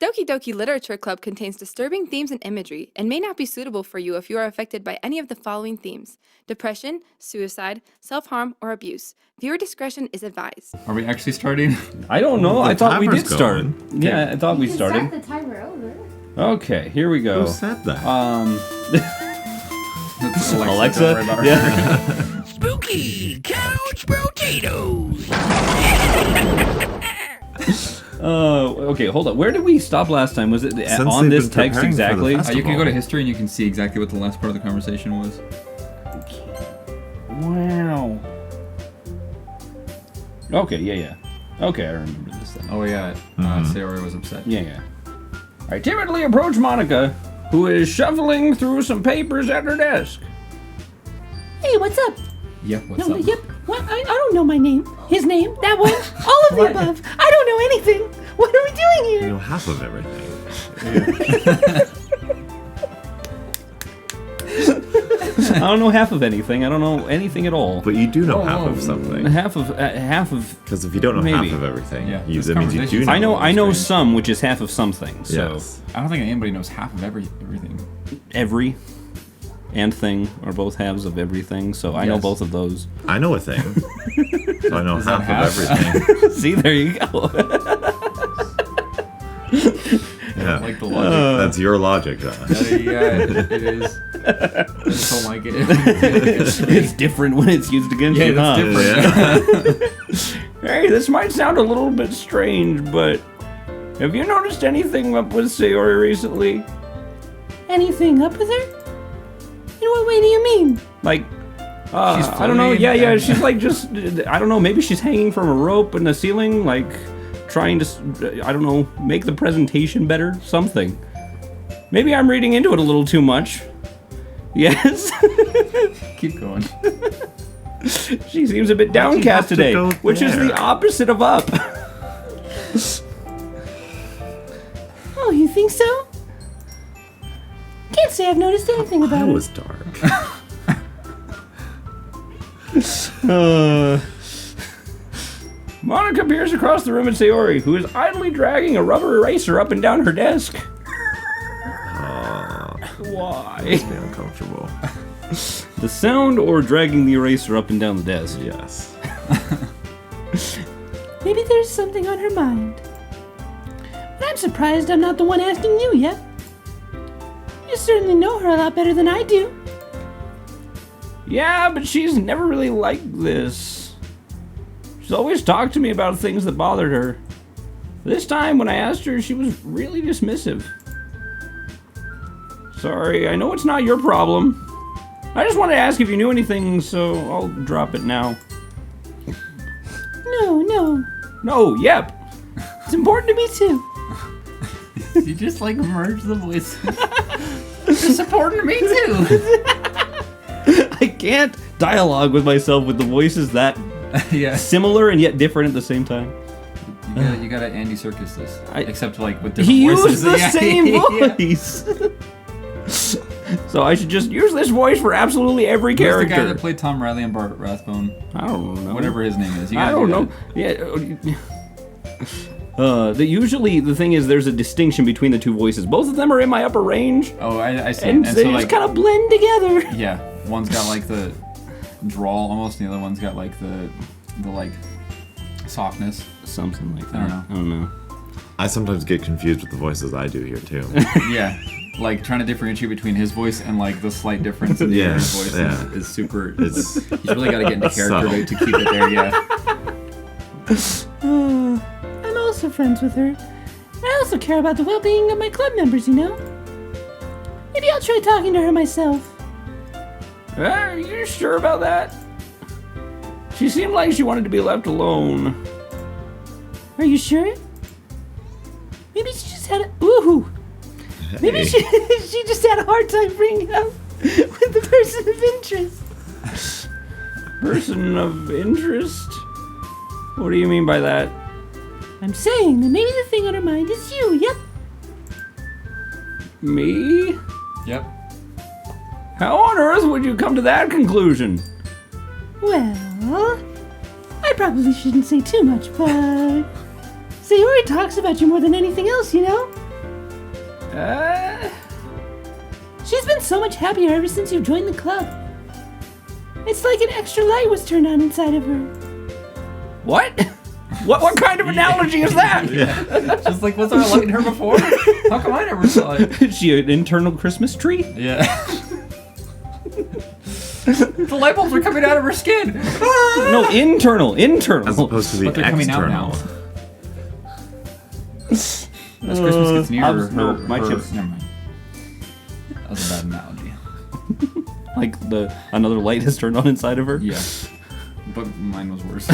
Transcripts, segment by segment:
Doki Doki Literature Club contains disturbing themes and imagery and may not be suitable for you if you are affected by any of the following themes: depression, suicide, self-harm, or abuse. Viewer discretion is advised. Are we actually starting? I don't know. I thought we did start. Okay. Yeah, I thought we started. Start the timer over. Okay, here we go. Who said that? That's Alexa? Don't worry about her. Yeah. Spooky Couch Brotatoes. Okay, hold on. Where did we stop last time? Was it on they've this been text preparing for the exactly? festival. You can go to history and you can see exactly what the last part of the conversation was. Wow. Okay, yeah. Okay, I remember this then. Oh yeah, Sayori was upset. Yeah. I timidly approach Monica, who is shuffling through some papers at her desk. Hey, what's up? Yep, what's No, up? yep. What? I don't know my name. His name? That one? All of the above. I don't know anything. What are we doing You here? know half of everything. I don't know half of anything. I don't know anything at all. But you do know half of something. Half of. Because if you don't know Maybe. half of everything, Yeah, that this means you do conversation- know. I know strange. some, which is half of some things. So Yes. I don't think anybody knows half of everything. every and thing are both halves of everything. So I know Yes. both of those. I know a thing. So I know Is that half of half? everything. See, there you go. Yeah. Like the logic. That's your logic, Josh. Yeah, it is. I just don't like it. It's different when it's used against Yeah, you, that's huh? different. Hey, this might sound a little bit strange, but have you noticed anything up with Sayori recently? Anything up with her? In what way do you mean? Like, She's I don't know. floating Yeah. and- She's like just, I don't know. Maybe she's hanging from a rope in the ceiling, like trying to, I don't know, make the presentation better. Something. Maybe I'm reading into it a little too much. Yes. Keep going. She seems a bit you downcast have to today, go which is the there? opposite of up. Oh, you think so? Can't say I've noticed anything about It her. was dark. Monica peers across the room at Sayori, who is idly dragging a rubber eraser up and down her desk. Why? Makes me uncomfortable. The sound or dragging the eraser up and down the desk? Yes. Maybe there's something on her mind. But I'm surprised I'm not the one asking you yet. You certainly know her a lot better than I do. Yeah, but she's never really liked this. She's always talked to me about things that bothered her. This time, when I asked her, she was really dismissive. Sorry, I know it's not your problem. I just wanted to ask if you knew anything, so I'll drop it now. No. No, yep. It's important to me too. You just like merge the voices. It's important to me too. I can't dialogue with myself with the voices that Yeah. similar and yet different at the same time. You gotta Andy Serkis this. I- Except like with different He voices. used the Yeah. same Yeah. voice. So I should just use this voice for absolutely every Who's the character. guy that played Tom Riley and Bart Rathbone? I don't know. Whatever his name is. You I gotta don't do know. Yeah. Usually the thing is there's a distinction between the two voices. Both of them are in my upper range, that. Oh, I see. and, And they so just like, kind of blend together. yeah, one's got like the drawl almost, and the other one's got like the like softness. Something like that. I don't know. I sometimes get confused with the voices I do here too. Yeah, like trying to differentiate between his voice and like the slight difference in the Yeah, other's voice yeah. is super. It's He's really got to get into character subtle. to keep it there. Yeah. I'm also friends with her. I also care about the well-being of my club members, you know? Maybe I'll try talking to her myself. Are you sure about that? She seemed like she wanted to be left alone. Are you sure? Maybe she just had a... Ooh! Maybe Hey. she just had a hard time bringing up with the person of interest. Person of interest? What do you mean by that? I'm saying that maybe the thing on her mind is you, yep. Me? Yep. How on earth would you come to that conclusion? Well, I probably shouldn't say too much, but... Sayori talks about you more than anything else, you know? She's been so much happier ever since you joined the club. It's like an extra light was turned on inside of her. What? What kind of analogy is that? Just like, was there a light in her before? How come I never saw it? Is she an internal Christmas tree? Yeah. The light bulbs are coming out of her skin. No, internal. As opposed to the But they're coming out external. now. As Christmas gets nearer, my her, chips. Never mind. That was a bad analogy. Like another light has turned on inside of her? Yeah. But mine was worse.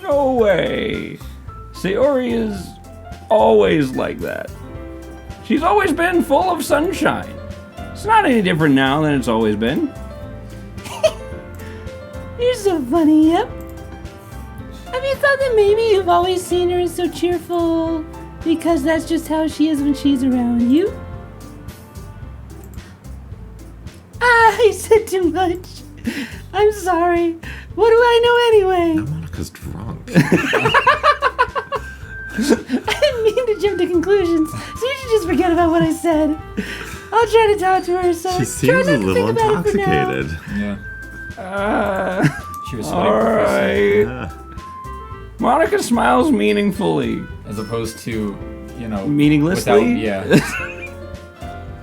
No way. Sayori is always like that. She's always been full of sunshine. It's not any different now than it's always been. You're so funny, yep. Have you thought that maybe you've always seen her as so cheerful because that's just how she is when she's around you? I said too much. I'm sorry. What do I know anyway? Now Monica's drunk. I didn't mean to jump to conclusions, so you should just forget about what I said. I'll try to talk to her, so She try seems not a to little think about it for now. intoxicated. Yeah. She was sweating Alright. profusely. Yeah. Monica smiles meaningfully. As opposed to, you know, Meaninglessly? Without, yeah.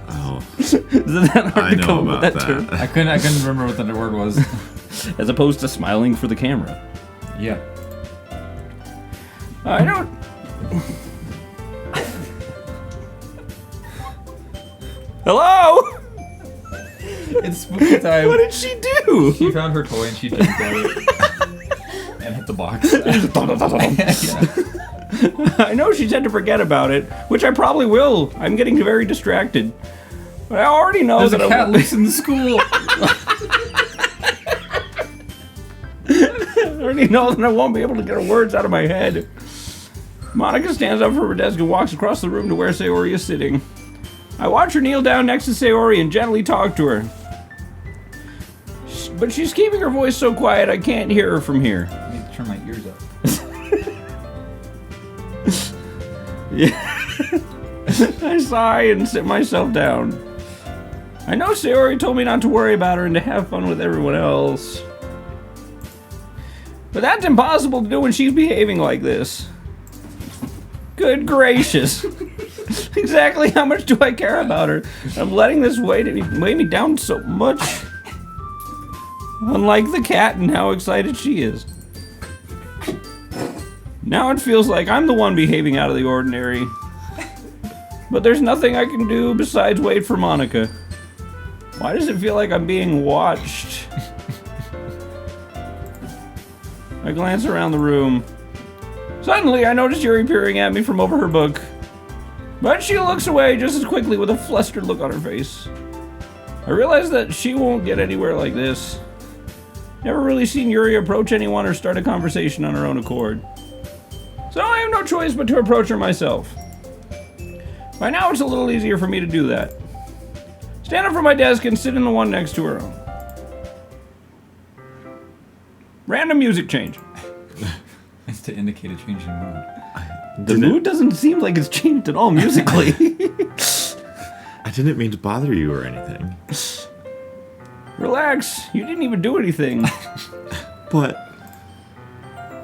Oh, Isn't that hard I to know come up about with that. term? I couldn't remember what the word was. As opposed to smiling for the camera. Yeah. I don't... Hello? It's spooky time. What did she do? She found her toy and she jumped at it. And hit the box. Yeah. I know she said to forget about it, which I probably will. I'm getting very distracted. But I already know There's a that cat loose in the school. I already know that I won't be able to get her words out of my head. Monica stands up from her desk and walks across the room to where Sayori is sitting. I watch her kneel down next to Sayori and gently talk to her. But she's keeping her voice so quiet I can't hear her from here. I need to turn my ears up. I sigh and sit myself down. I know Sayori told me not to worry about her and to have fun with everyone else. But that's impossible to do when she's behaving like this. Good gracious. Exactly how much do I care about her? I'm letting this weigh me down so much. Unlike the cat and how excited she is. Now it feels like I'm the one behaving out of the ordinary. But there's nothing I can do besides wait for Monica. Why does it feel like I'm being watched? I glance around the room. Suddenly, I notice Yuri peering at me from over her book. But she looks away just as quickly with a flustered look on her face. I realize that she won't get anywhere like this. Never really seen Yuri approach anyone or start a conversation on her own accord. So I have no choice but to approach her myself. By now it's a little easier for me to do that. Stand up from my desk and sit in the one next to her own. Random music change. It's to indicate a change in mood. The mood doesn't seem like it's changed at all musically. I didn't mean to bother you or anything. Relax, you didn't even do anything. But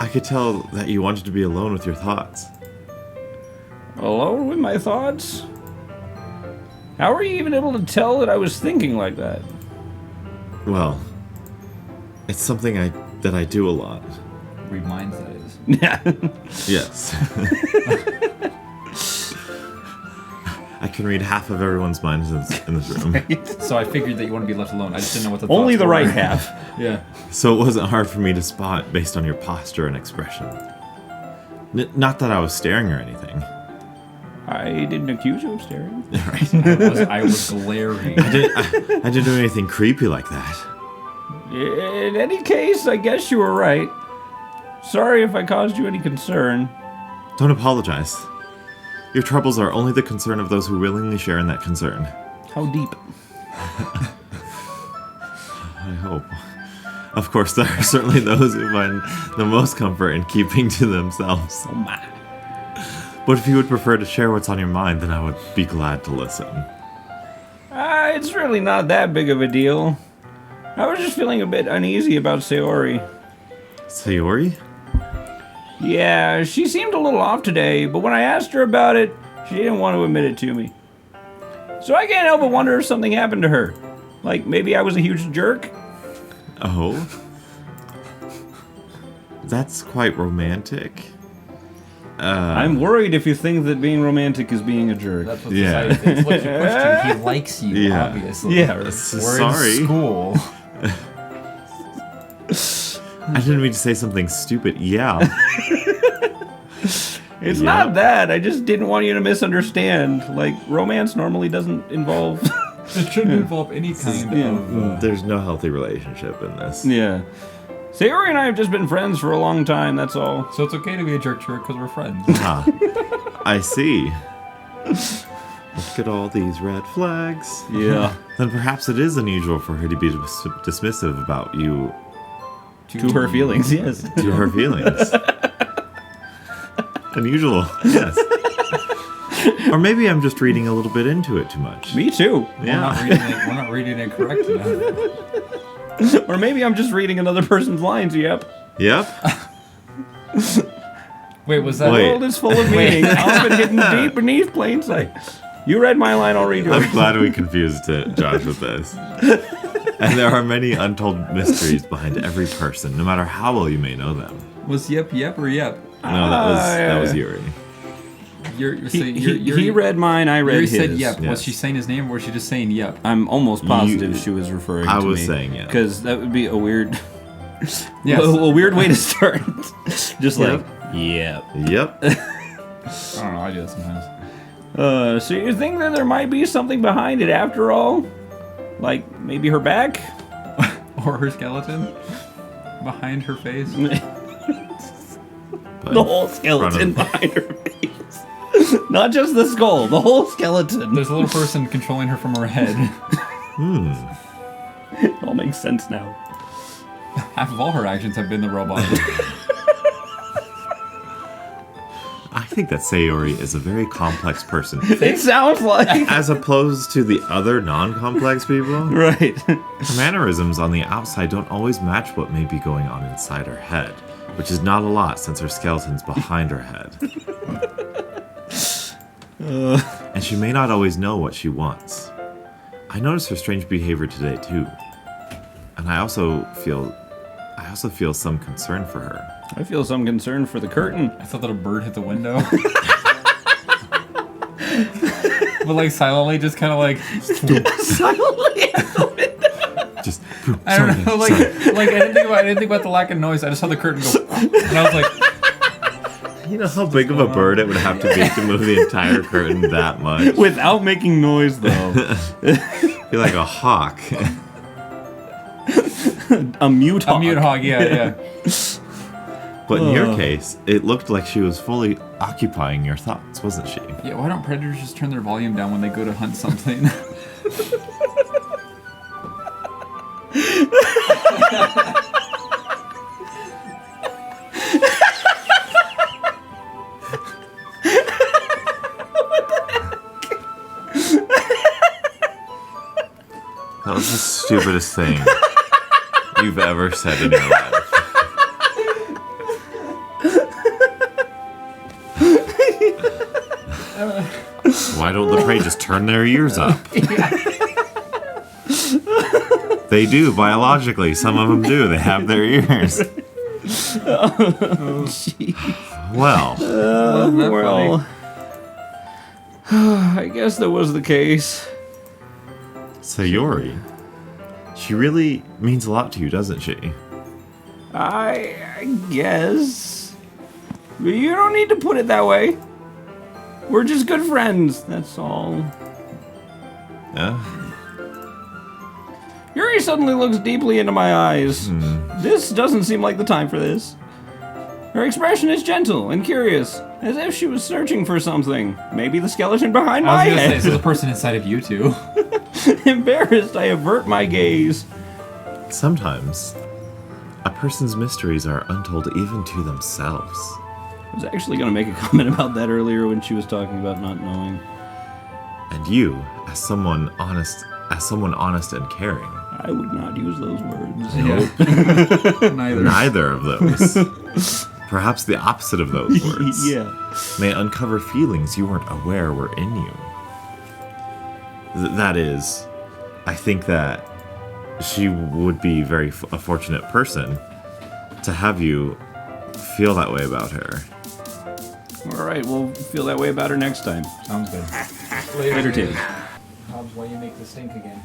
I could tell that you wanted to be alone with your thoughts. Alone with my thoughts? How were you even able to tell that I was thinking like that? Well, it's something that I do a lot. Read minds, that is. Yeah. Yes. I can read half of everyone's minds in this room. So I figured that you want to be left alone. I just didn't know what the Only thoughts the were. right half. Yeah. So it wasn't hard for me to spot based on your posture and expression. Not that I was staring or anything. I didn't accuse you of staring. I was glaring. I didn't do anything creepy like that. In any case, I guess you were right. Sorry if I caused you any concern. Don't apologize. Your troubles are only the concern of those who willingly share in that concern. How deep? I hope. Of course, there are certainly those who find the most comfort in keeping to themselves. Oh my. But if you would prefer to share what's on your mind, then I would be glad to listen. It's really not that big of a deal. I was just feeling a bit uneasy about Sayori. Sayori? Yeah, she seemed a little off today, but when I asked her about it, she didn't want to admit it to me. So I can't help but wonder if something happened to her. Like, maybe I was a huge jerk? Oh? That's quite romantic. I'm worried if you think that being romantic is being a jerk. That's what Yeah. society thinks. What you pushed you. He likes you, Yeah. obviously. Yeah. We're Sorry. in school. I didn't mean to say something stupid. Yeah. It's Yeah. not that. I just didn't want you to misunderstand. Like, romance normally doesn't involve... It shouldn't involve any kind of... There's no healthy relationship in this. yeah. Sayori and I have just been friends for a long time, that's all. So it's okay to be a jerk to her because we're friends. Ah, I see. Look at all these red flags. Yeah. Then perhaps it is unusual for her to be dismissive about you To her feelings, yes. to her feelings. Unusual, yes. Or maybe I'm just reading a little bit into it too much. Me too. Yeah. We're not reading it correct enough. Or maybe I'm just reading another person's lines, yep. Yep. Wait, was that... The Wait. world is full of meaning, often hidden deep beneath plain sight. You read my line, I'll read yours. I'm glad we confused Josh with this. And there are many untold mysteries behind every person, no matter how well you may know them. Was yep or yep? No, that was Yuri. He read mine, I read Yuri his. said yep. Yes. Was she saying his name or was she just saying yep? I'm almost positive she was referring to me. I was saying yeah. Because that would be a weird... Yes. a weird way to start. Just like, Yep. yep. Yep. I don't know, I do that sometimes. So you think that there might be something behind it after all? Like, maybe her back? Or her skeleton? Behind her face? But The whole skeleton front behind her face. Not just the skull, the whole skeleton. There's a little person controlling her from her head. It all makes sense now. Half of all her actions have been the robot. I think that Sayori is a very complex person. It sounds like... As opposed to the other non-complex people, Right. her mannerisms on the outside don't always match what may be going on inside her head, which is not a lot since her skeleton's behind her head. And she may not always know what she wants. I noticed her strange behavior today too. And I also feel some concern for her. I feel some concern for the curtain. I thought that a bird hit the window. But like silently, just kind of like... Silently. Just I don't know, like I didn't think about the lack of noise. I just saw the curtain go, and I was like, you know how big of a bird it would have to be to move the entire curtain that much? Without making noise, though. Be like a hawk. A mute hawk. a mute hog, yeah. But in your case, it looked like she was fully occupying your thoughts, wasn't she? Yeah, why don't predators just turn their volume down when they go to hunt something? That was the stupidest thing you've ever said in your life. Why don't the prey just turn their ears up? They do, biologically. Some of them do. They have their ears. Well, Wasn't that Well, I guess that was the case. Sayori, she really means a lot to you, doesn't she? I guess. But you don't need to put it that way. We're just good friends, that's all. Yeah? Yuri suddenly looks deeply into my eyes. This doesn't seem like the time for this. Her expression is gentle and curious, as if she was searching for something. Maybe the skeleton behind I my was gonna say, head. so the person inside of you too. Embarrassed, I avert my gaze. Sometimes, a person's mysteries are untold even to themselves. I was actually going to make a comment about that earlier when she was talking about not knowing. And you, as someone honest and caring, I would not use those words. Neither. neither of those. Perhaps the opposite of those words. Yeah. May uncover feelings you weren't aware were in you. That is, I think that she would be a fortunate person to have you feel that way about her. All right, we'll feel that way about her next time. Sounds good. Later, Tim. Hobbs, why you make this stink again?